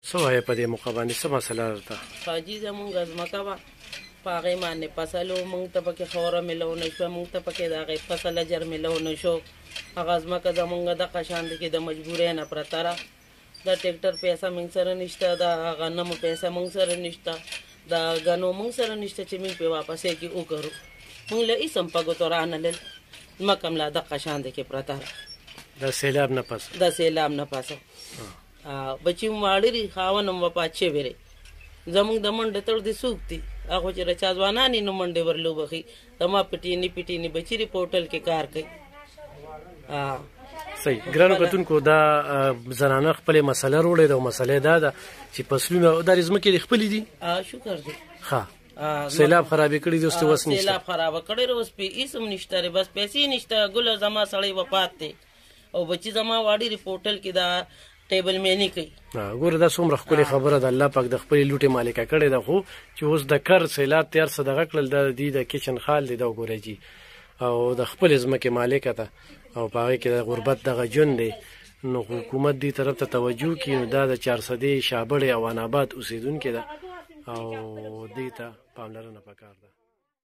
څه وایې په دې موقع باندې څه مسله ده؟ حاجي زمونږ ځمکه وه په هغې باندې فصل و مونږ ته پکې خاوره میلو نه شوه مونږ ته پکې د هغې فصل اجر میلو نه شو هغه ځمکه زمونږ دغه شان دی کې د مجبورۍ نه پرته ده د ټیکټر پیسه مونږ سره نشته د غنمو پیسه مونږ سره نشته د ګنو مونږ سره نشته چې مونږ پې واپسې کې وکړو مونږ له هېڅ هم په ګوتو رانلل ځمکه هم لا دغه شان دی کې پرته ده د سیلاب نه پس د سیلاب نه پسه بچي مو واړه دي خاوند هم وفات شوی دی زمونږ د منډې تړ دې څوک دي هغه چې رچا ځوانان یې نو منډې ورلوبخي زما پټینې بچي دي په هوټل کې کار کوي صحیح ګرانو کتونکو دا زنانه خپلې مسله وروړې ده او مسله دا ده چې فصلونه دا ځمکې دې خپلې دي شکر دی ښه سیلاب خرابې کړي دي اوس ته وس نشته سیلاب خرابه کړی دی اوس پې هېڅ هم نشته دی بس پیسې نشته ګله زما سړی وفات دی او بچي زما واړي دی په هوټل کې دا ټیبل مینی کوي ګوره دا څومره ښکلې خبره ده الله پاک د خپلې لوټې مالکه کړې ده خو چې اوس د کر سیلاب تیار څه دغه کړل د دې د کچن خال دی دا وګورئ جي او د خپلې ځمکې مالکه ده او په هغې کې د غربت دغه ژوند دی نو حکومت دې طرف ته توجه کړي نو دا د چارسدې شابړې او اناباد اوسېدونکې ده او دې ته پاملرنه پکار ده